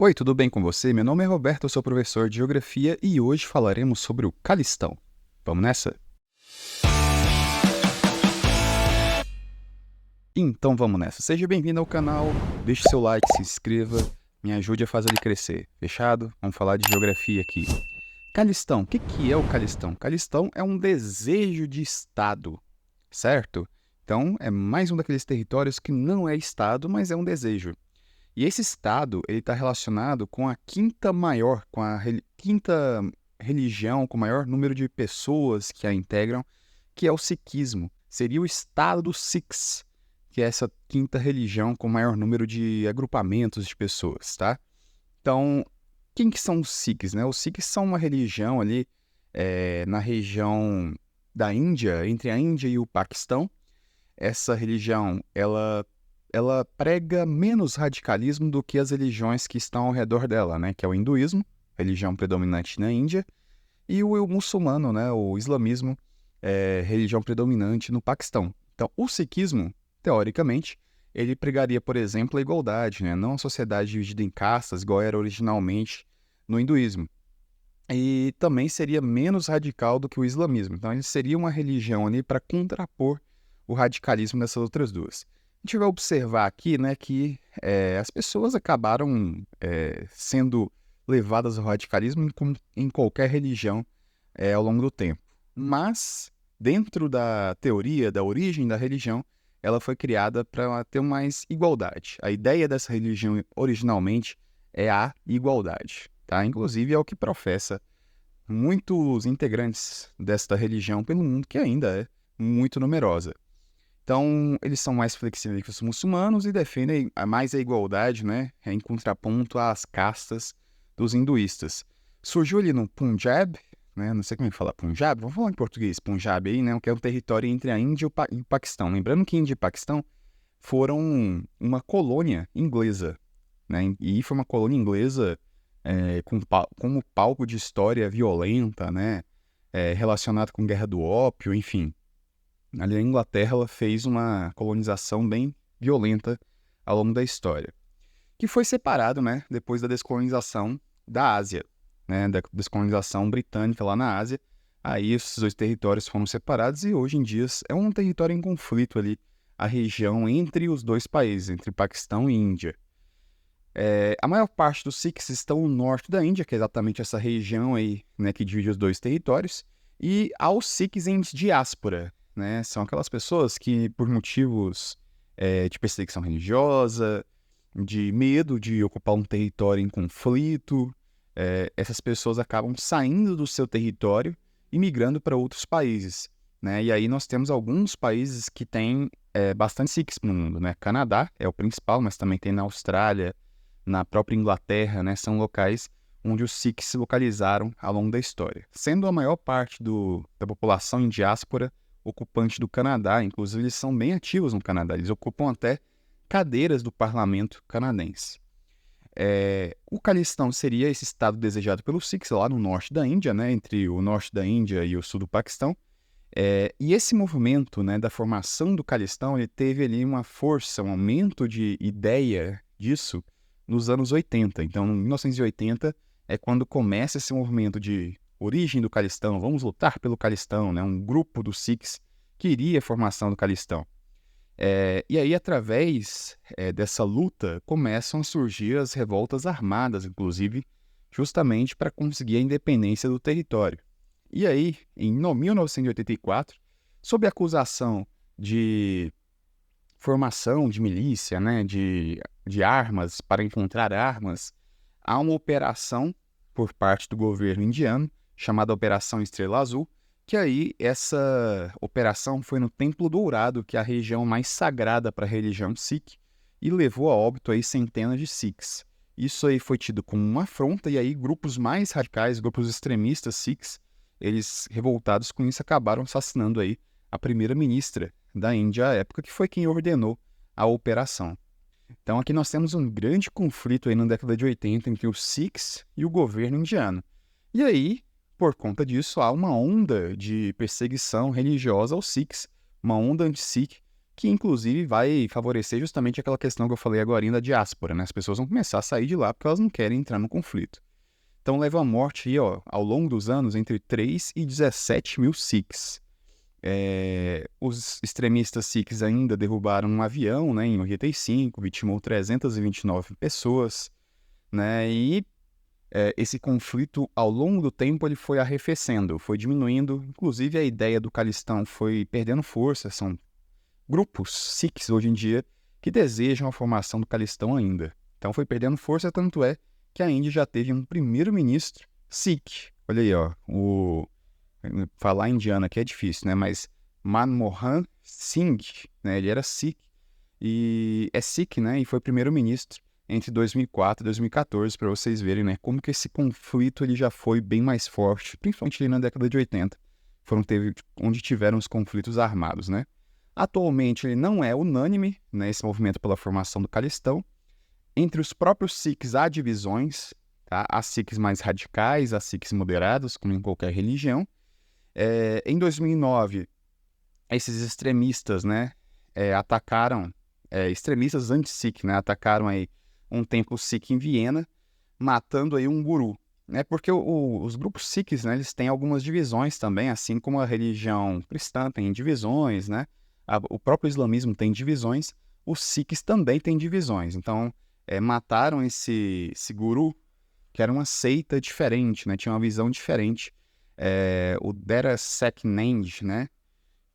Oi, tudo bem com você? Meu nome é Roberto, eu sou professor de Geografia e hoje falaremos sobre o Calistão. Vamos nessa? Então vamos nessa. Seja bem-vindo ao canal, deixe seu like, se inscreva, me ajude a fazer ele crescer. Fechado? Vamos falar de geografia aqui. Calistão, o que é o Calistão? Calistão é um desejo de Estado, certo? Então é mais um daqueles territórios que não é Estado, mas é um desejo. E esse estado, ele está relacionado com a quinta maior, com a quinta religião, com o maior número de pessoas que a integram, que é o sikhismo. Seria o estado dos Sikhs, que é essa quinta religião com o maior número de agrupamentos de pessoas, tá? Então, quem que são os Sikhs, né? Os Sikhs são uma religião ali na região da Índia, entre a Índia e o Paquistão. Essa religião, ela prega menos radicalismo do que as religiões que estão ao redor dela, né? Que é o hinduísmo, religião predominante na Índia, e o muçulmano, né? O islamismo, religião predominante no Paquistão. Então, o sikhismo, teoricamente, ele pregaria, por exemplo, a igualdade, né? Não a sociedade dividida em castas, igual era originalmente no hinduísmo. E também seria menos radical do que o islamismo. Então, ele seria uma religião ali para contrapor o radicalismo dessas outras duas. A gente vai observar aqui, né, que as pessoas acabaram sendo levadas ao radicalismo em qualquer religião ao longo do tempo. Mas, dentro da teoria da origem da religião, ela foi criada para ter mais igualdade. A ideia dessa religião, originalmente, é a igualdade, tá? Inclusive, é o que professa muitos integrantes desta religião pelo mundo, que ainda é muito numerosa. Então, eles são mais flexíveis que os muçulmanos e defendem mais a igualdade, né, em contraponto às castas dos hinduístas. Surgiu ali no Punjab, né, não sei como é que fala Punjab, vamos falar em português, Punjab aí, né, que é um território entre a Índia e o Paquistão. Lembrando que Índia e Paquistão foram uma colônia inglesa, né, e foi uma colônia inglesa como palco de história violenta, né, relacionado com Guerra do Ópio, enfim. Ali a Inglaterra ela fez uma colonização bem violenta ao longo da história, que foi separado, né, depois da descolonização da Ásia, né, da descolonização britânica lá na Ásia. Aí esses dois territórios foram separados e hoje em dia é um território em conflito ali, a região entre os dois países, entre Paquistão e Índia. A maior parte dos Sikhs estão no norte da Índia, que é exatamente essa região aí, né, que divide os dois territórios, e há os Sikhs em diáspora, né, são aquelas pessoas que, por motivos de perseguição religiosa, de medo de ocupar um território em conflito, essas pessoas acabam saindo do seu território e migrando para outros países, né, e aí nós temos alguns países que têm bastante Sikhs no mundo, né, Canadá é o principal, mas também tem na Austrália, na própria Inglaterra, né, são locais onde os Sikhs se localizaram ao longo da história, sendo a maior parte da população em diáspora ocupante do Canadá. Inclusive eles são bem ativos no Canadá, eles ocupam até cadeiras do parlamento canadense. O Calistão seria esse estado desejado pelos Sikhs lá no norte da Índia, né, entre o norte da Índia e o sul do Paquistão. E esse movimento, né, da formação do Calistão, ele teve ali uma força, um aumento de ideia disso nos anos 80. Então, em 1980 é quando começa esse movimento de origem do Calistão, vamos lutar pelo Calistão, né? Um grupo dos Sikhs queria a formação do Calistão. E aí, através dessa luta, começam a surgir as revoltas armadas, inclusive, justamente para conseguir a independência do território. E aí, em 1984, sob a acusação de formação de milícia, né, de armas, para encontrar armas, há uma operação por parte do governo indiano, chamada Operação Estrela Azul, que aí essa operação foi no Templo Dourado, que é a região mais sagrada para a religião Sikh, e levou a óbito aí centenas de Sikhs. Isso aí foi tido como uma afronta, e aí grupos mais radicais, grupos extremistas Sikhs, eles revoltados com isso acabaram assassinando aí a primeira-ministra da Índia à época, que foi quem ordenou a operação. Então aqui nós temos um grande conflito aí na década de 80 entre os Sikhs e o governo indiano. E aí, por conta disso, há uma onda de perseguição religiosa aos Sikhs, uma onda anti-Sikh que inclusive vai favorecer justamente aquela questão que eu falei agora da diáspora, né? As pessoas vão começar a sair de lá porque elas não querem entrar no conflito. Então leva à morte aí, ó, ao longo dos anos entre 3 e 17 mil Sikhs. Os extremistas Sikhs ainda derrubaram um avião, né, em 85, vitimou 329 pessoas, né, e esse conflito, ao longo do tempo, ele foi arrefecendo, foi diminuindo, inclusive a ideia do Calistão foi perdendo força, são grupos Sikhs hoje em dia que desejam a formação do Calistão ainda. Então foi perdendo força, tanto é que a Índia já teve um primeiro-ministro Sikh. Olha aí, ó, falar indiano aqui é difícil, né? Mas Manmohan Singh, né? Ele era Sikh e é Sikh, né? E foi primeiro-ministro entre 2004 e 2014, para vocês verem, né? Como que esse conflito ele já foi bem mais forte, principalmente ali na década de 80, onde tiveram os conflitos armados, né? Atualmente ele não é unânime, né? Esse movimento pela formação do Calistão. Entre os próprios Sikhs há divisões, tá? Há Sikhs mais radicais, há Sikhs moderados, como em qualquer religião. Em 2009, esses extremistas, né, atacaram, extremistas anti-Sikh, né, atacaram aí um templo Sikh em Viena, matando aí um guru, né, porque os grupos Sikhs, né, eles têm algumas divisões também, assim como a religião cristã tem divisões, né, o próprio islamismo tem divisões, os Sikhs também têm divisões, então mataram esse guru, que era uma seita diferente, né, tinha uma visão diferente, o Dera Seknend, né,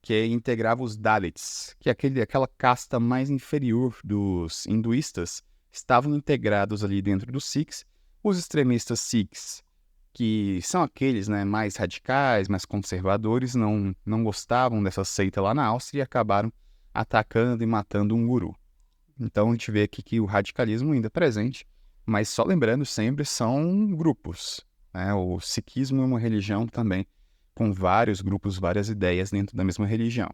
que integrava os Dalits, que é aquela casta mais inferior dos hinduístas, estavam integrados ali dentro dos Sikhs. Os extremistas Sikhs, que são aqueles, né, mais radicais, mais conservadores, não gostavam dessa seita lá na Áustria e acabaram atacando e matando um guru. Então a gente vê aqui que o radicalismo ainda é presente, mas só lembrando sempre, são grupos, né? O sikhismo é uma religião também com vários grupos, várias ideias dentro da mesma religião.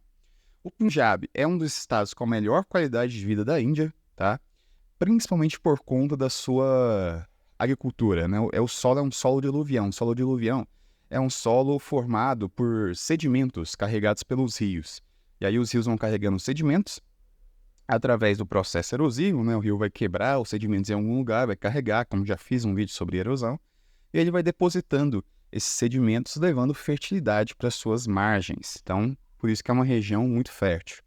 O Punjab é um dos estados com a melhor qualidade de vida da Índia, tá? Principalmente por conta da sua agricultura, né? O solo é um solo de aluvião. O solo de aluvião é um solo formado por sedimentos carregados pelos rios. E aí os rios vão carregando sedimentos através do processo erosivo, né? O rio vai quebrar os sedimentos em algum lugar, vai carregar, como já fiz um vídeo sobre erosão, e ele vai depositando esses sedimentos, levando fertilidade para suas margens. Então, por isso que é uma região muito fértil.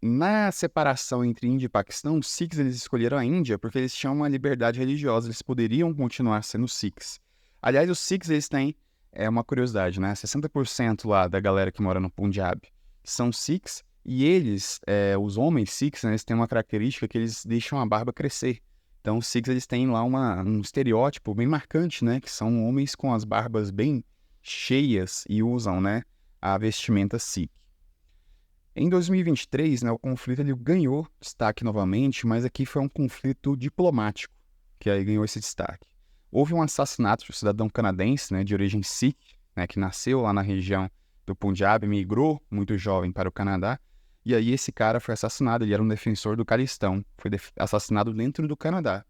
Na separação entre Índia e Paquistão, os Sikhs eles escolheram a Índia porque eles tinham uma liberdade religiosa, eles poderiam continuar sendo Sikhs. Aliás, os Sikhs eles têm uma curiosidade, né? 60% lá da galera que mora no Punjab são Sikhs, e eles, os homens Sikhs, né, eles têm uma característica que eles deixam a barba crescer. Então, os Sikhs eles têm lá um estereótipo bem marcante, né, que são homens com as barbas bem cheias e usam, né, a vestimenta Sikh. Em 2023, né, o conflito ele ganhou destaque novamente, mas aqui foi um conflito diplomático que aí ganhou esse destaque. Houve um assassinato de um cidadão canadense, né, de origem Sikh, né, que nasceu lá na região do Punjab, migrou muito jovem para o Canadá, e aí esse cara foi assassinado, ele era um defensor do Calistão, foi assassinado dentro do Canadá.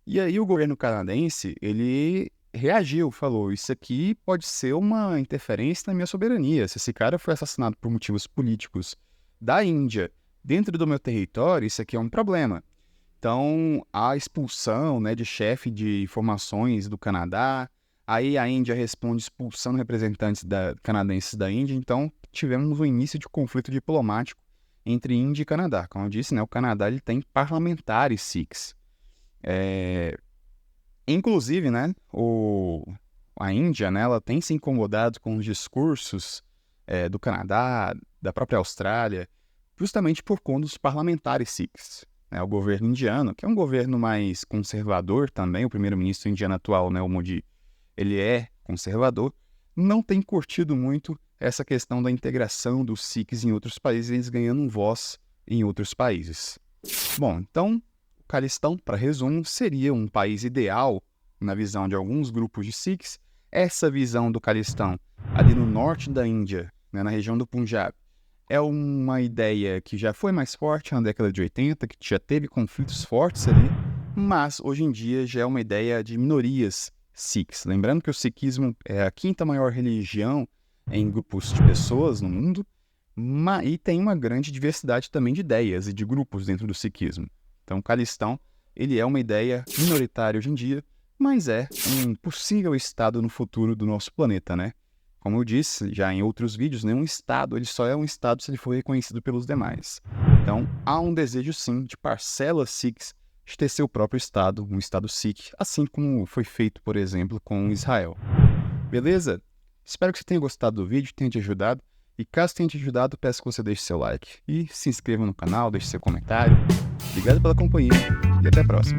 E aí o governo canadense, ele reagiu, falou, isso aqui pode ser uma interferência na minha soberania, se esse cara foi assassinado por motivos políticos da Índia dentro do meu território, isso aqui é um problema. Então, a expulsão, né, de chefe de informações do Canadá, aí a Índia responde expulsando representantes canadenses da Índia, então tivemos um início de conflito diplomático entre Índia e Canadá. Como eu disse, né, o Canadá ele tem parlamentares Sikhs. Inclusive, né, a Índia, né, ela tem se incomodado com os discursos do Canadá, da própria Austrália, justamente por conta dos parlamentares Sikhs. O governo indiano, que é um governo mais conservador também, o primeiro-ministro indiano atual, né, o Modi, ele é conservador, não tem curtido muito essa questão da integração dos Sikhs em outros países, eles ganhando voz em outros países. Bom, então, o Calistão, para resumo, seria um país ideal na visão de alguns grupos de Sikhs. Essa visão do Calistão, ali no norte da Índia, né, na região do Punjab, é uma ideia que já foi mais forte na década de 80, que já teve conflitos fortes ali, mas hoje em dia já é uma ideia de minorias Sikhs. Lembrando que o Sikhismo é a quinta maior religião em grupos de pessoas no mundo, E tem uma grande diversidade também de ideias e de grupos dentro do sikhismo. Então, o Khalistão, ele é uma ideia minoritária hoje em dia, mas é um possível estado no futuro do nosso planeta, né? Como eu disse já em outros vídeos, nenhum estado ele só é um estado se ele for reconhecido pelos demais. Então, há um desejo sim de parcelas sikhs de ter seu próprio estado, um estado sikh, assim como foi feito, por exemplo, com Israel. Beleza? Espero que você tenha gostado do vídeo, tenha te ajudado. E caso tenha te ajudado, peço que você deixe seu like. E se inscreva no canal, deixe seu comentário. Obrigado pela companhia e até a próxima.